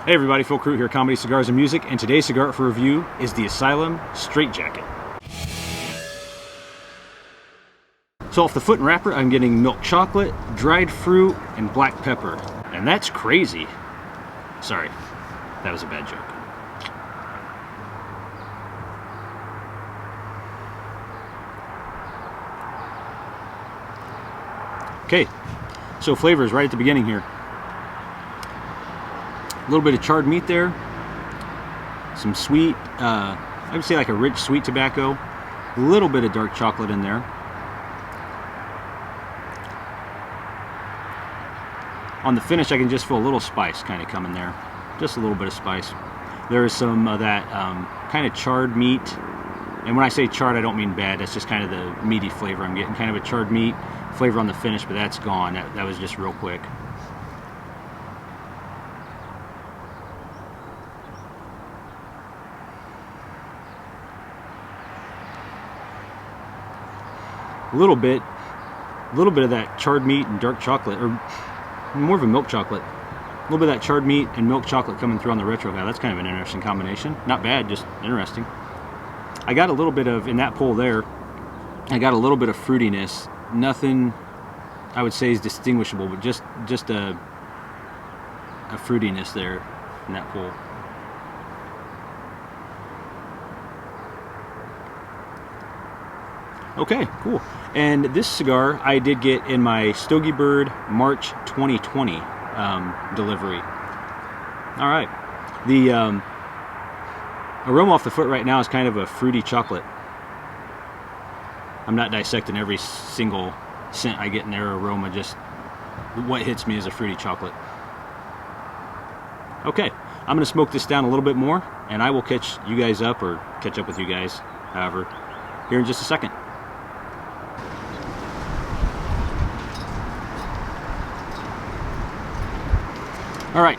Hey everybody, Phil Crew here, Comedy, Cigars, and Music, and today's cigar for review is the Asylum Straight Jacket. So off the foot and wrapper, I'm getting milk chocolate, dried fruit, and black pepper. And that's crazy. Sorry, that was a bad joke. Okay, so flavors right at the beginning here. A little bit of charred meat there, some sweet, I would say like a rich sweet tobacco, a little bit of dark chocolate in there. On the finish, I can just feel a little spice kind of coming there, just a little bit of spice. There's some of that kind of charred meat, and when I say charred, I don't mean bad, that's just kind of the meaty flavor I'm getting, kind of a charred meat flavor on the finish, but that's gone. That was just real quick. A little bit of that charred meat and dark chocolate, or more of a milk chocolate. A little bit of that charred meat and milk chocolate coming through on the retro valve. That's kind of an interesting combination. Not bad, just interesting. I got a little bit of, in that pull there, I got a little bit of fruitiness. Nothing I would say is distinguishable, but just a fruitiness there in that pull. Okay, cool. And this cigar I did get in my Stogie Bird March 2020 delivery. All right. The aroma off the foot right now is kind of a fruity chocolate. I'm not dissecting every single scent I get in their aroma, just what hits me is a fruity chocolate. Okay, I'm going to smoke this down a little bit more, and I will catch you guys up, or catch up with you guys, however, here in just a second. All right,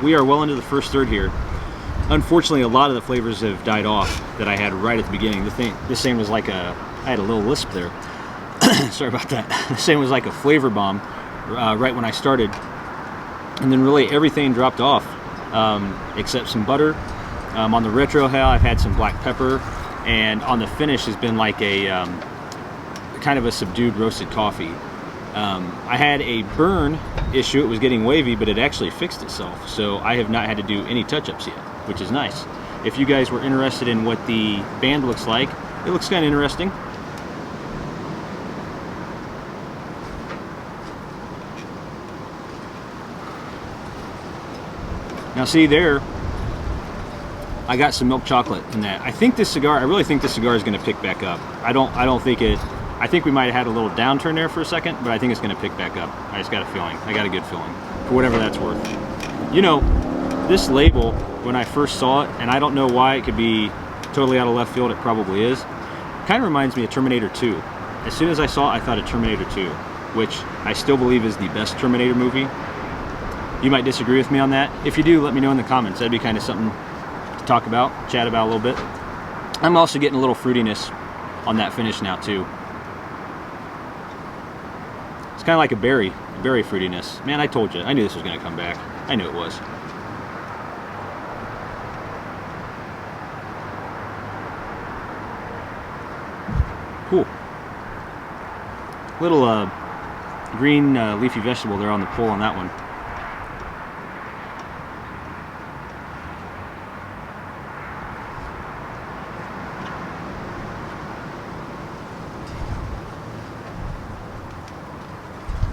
we are well into the first third here. Unfortunately, a lot of the flavors have died off that I had right at the beginning. This thing was like I had a little lisp there. Sorry about that. This thing was like a flavor bomb right when I started. And then really everything dropped off except some butter. On the retro hell, I've had some black pepper. And on the finish has been like a kind of a subdued roasted coffee. I had a burn issue. It was getting wavy, but it actually fixed itself. So I have not had to do any touch-ups yet, which is nice. If you guys were interested in what the band looks like, it looks kind of interesting. Now see there, I got some milk chocolate in that. I really think this cigar is going to pick back up. I think we might have had a little downturn there for a second, but I think it's going to pick back up. I just got a feeling. I got a good feeling, for whatever that's worth. You know, this label, when I first saw it, and I don't know why, it could be totally out of left field, it probably is, kind of reminds me of Terminator 2. As soon as I saw it, I thought of Terminator 2, which I still believe is the best Terminator movie. You might disagree with me on that. If you do, let me know in the comments. That'd be kind of something to talk about, chat about a little bit. I'm also getting a little fruitiness on that finish now too. It's kind of like a berry fruitiness. Man, I told you. I knew this was going to come back. I knew it was. Cool. Little green leafy vegetable there on the pull on that one.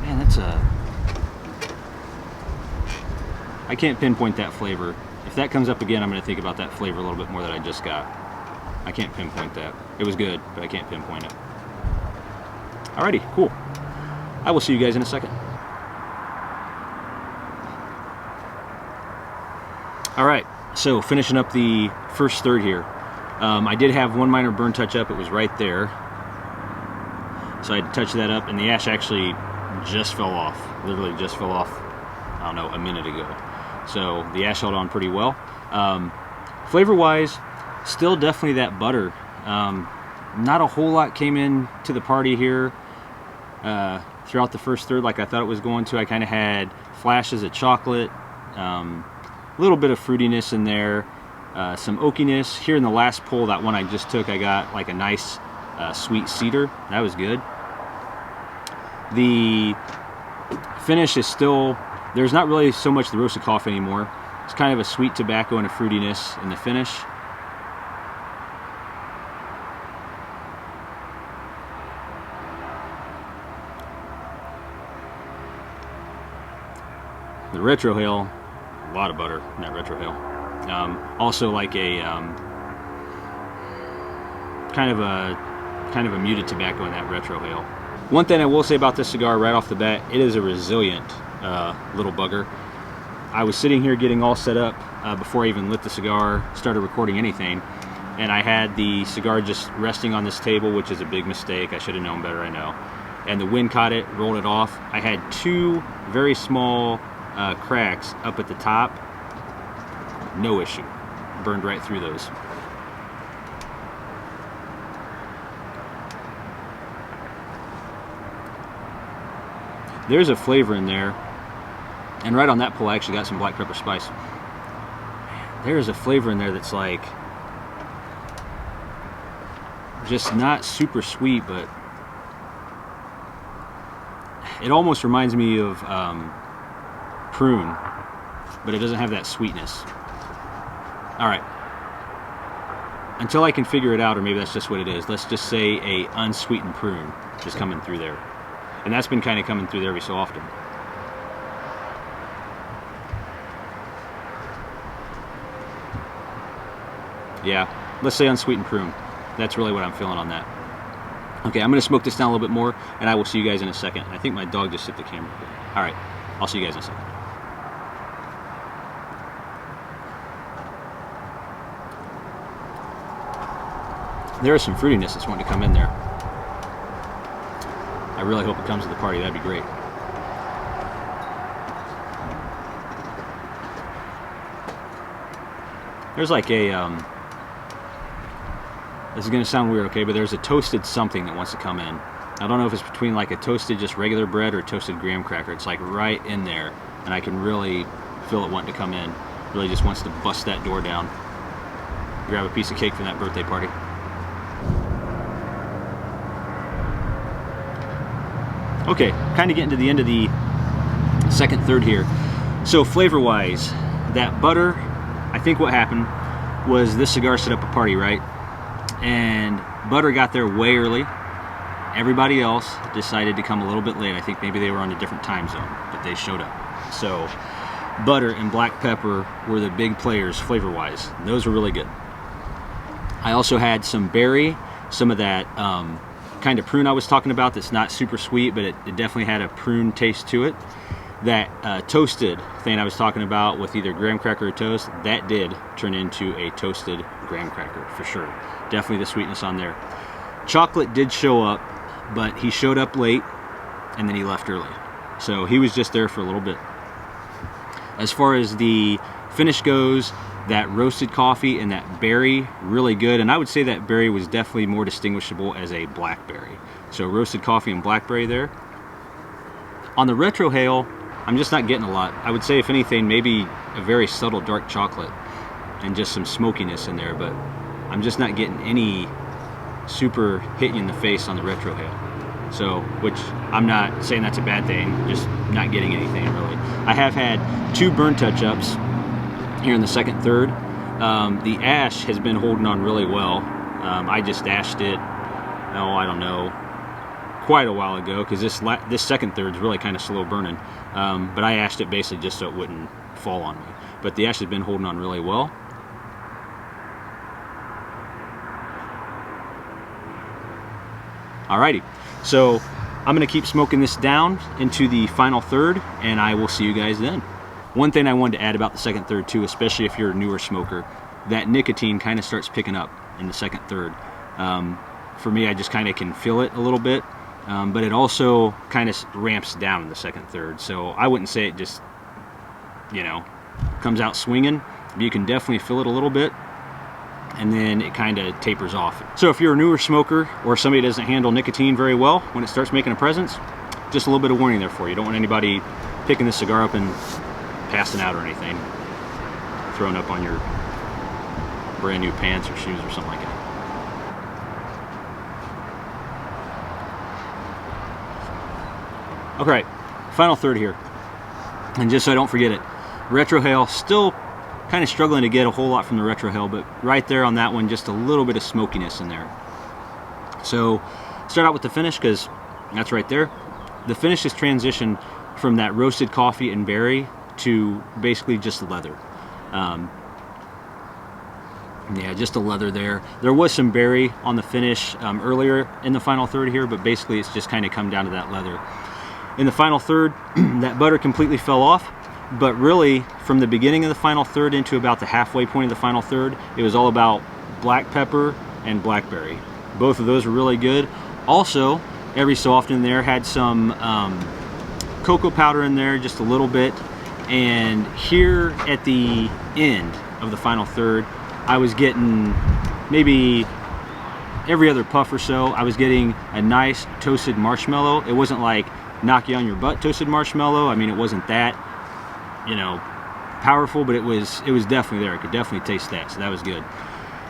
Man, that's I can't pinpoint that flavor. If that comes up again, I'm going to think about that flavor a little bit more that I just got. I can't pinpoint that. It was good, but I can't pinpoint it. Alrighty, cool. I will see you guys in a second. Alright, so finishing up the first third here. I did have one minor burn touch up. It was right there. So I had to touch that up, and the ash actually just fell off. Literally just fell off, I don't know, a minute ago. So the ash held on pretty well. Flavor-wise, still definitely that butter. Not a whole lot came in to the party here throughout the first third like I thought it was going to. I kind of had flashes of chocolate, A little bit of fruitiness in there, some oakiness. Here in the last pull, that one I just took, I got like a nice sweet cedar. That was good. The finish is still, there's not really so much the roasted coffee anymore. It's kind of a sweet tobacco and a fruitiness in the finish. The retrohale, a lot of butter in that retrohale. Also like a kind of a muted tobacco in that retrohale. One thing I will say about this cigar right off the bat, it is a resilient little bugger. I was sitting here getting all set up before I even lit the cigar, started recording anything, and I had the cigar just resting on this table, which is a big mistake. I should have known better, I know. And the wind caught it, rolled it off. I had two very small cracks up at the top. No issue. Burned right through those. There's a flavor in there. And right on that pull, I actually got some black pepper spice. There's a flavor in there that's like just not super sweet, but it almost reminds me of prune, but it doesn't have that sweetness. All right. Until I can figure it out, or maybe that's just what it is, let's just say a unsweetened prune is coming through there. And that's been kind of coming through there every so often. Yeah, let's say unsweetened prune. That's really what I'm feeling on that. Okay, I'm going to smoke this down a little bit more, and I will see you guys in a second. I think my dog just hit the camera. All right, I'll see you guys in a second. There is some fruitiness that's wanting to come in there. I really hope it comes to the party. That'd be great. There's like a, this is going to sound weird, okay, but there's a toasted something that wants to come in. I don't know if it's between like a toasted just regular bread or a toasted graham cracker. It's like right in there, and I can really feel it wanting to come in. Really just wants to bust that door down. Grab a piece of cake from that birthday party. Okay, kind of getting to the end of the second third here. So flavor-wise, that butter, I think what happened was this cigar set up a party, right? And butter got there way early. Everybody else decided to come a little bit late. I think maybe they were on a different time zone, but they showed up. So butter and black pepper were the big players flavor-wise. Those were really good. I also had some berry, some of that kind of prune I was talking about that's not super sweet, but it definitely had a prune taste to it. That toasted thing I was talking about with either graham cracker or toast, that did turn into a toasted graham cracker for sure. Definitely the sweetness on there. Chocolate did show up, but he showed up late and then he left early. So he was just there for a little bit. As far as the finish goes, that roasted coffee and that berry, really good. And I would say that berry was definitely more distinguishable as a blackberry. So roasted coffee and blackberry there. On the retrohale, I'm just not getting a lot. I would say, if anything, maybe a very subtle dark chocolate and just some smokiness in there, but I'm just not getting any super hit you in the face on the retrohale. So, which I'm not saying that's a bad thing, just not getting anything really. I have had 2 burn touch-ups here in the second third. The ash has been holding on really well. I just ashed it, I don't know, quite a while ago, because this second third is really kind of slow burning. But I ashed it basically just so it wouldn't fall on me. But the ash has been holding on really well. Alrighty, so I'm going to keep smoking this down into the final third, and I will see you guys then. One thing I wanted to add about the second third too, especially if you're a newer smoker, that nicotine kind of starts picking up in the second third. For me, I just kind of can feel it a little bit, but it also kind of ramps down in the second third. So I wouldn't say it just, comes out swinging, but you can definitely feel it a little bit, and then it kind of tapers off. So if you're a newer smoker or somebody that doesn't handle nicotine very well when it starts making a presence, just a little bit of warning there for you. You don't want anybody picking this cigar up and passing out or anything. thrown up on your brand new pants or shoes or something like that. Okay, final third here. And just so I don't forget it, retrohale, still kind of struggling to get a whole lot from the retrohale, but right there on that one, just a little bit of smokiness in there. So start out with the finish, because that's right there. The finish is transitioned from that roasted coffee and berry to basically just leather. Yeah, just a leather there. There was some berry on the finish earlier in the final third here, but basically it's just kind of come down to that leather. In the final third, that butter completely fell off, but really from the beginning of the final third into about the halfway point of the final third, it was all about black pepper and blackberry. Both of those were really good. Also, every so often there had some cocoa powder in there, just a little bit. And here at the end of the final third, I was getting maybe every other puff or so, I was getting a nice toasted marshmallow. It wasn't like knock you on your butt toasted marshmallow. I mean, it wasn't that, you know, powerful, but it was definitely there. I could definitely taste that, so that was good.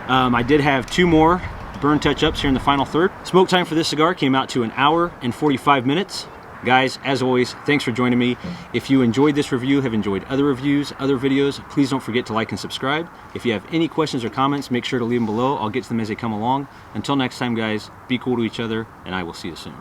I did have 2 more burn touch-ups here in the final third. Smoke time for this cigar came out to 1 hour and 45 minutes. Guys, as always, thanks for joining me. If you enjoyed this review, have enjoyed other reviews, other videos, please don't forget to like and subscribe. If you have any questions or comments, make sure to leave them below. I'll get to them as they come along. Until next time, guys, be cool to each other, and I will see you soon.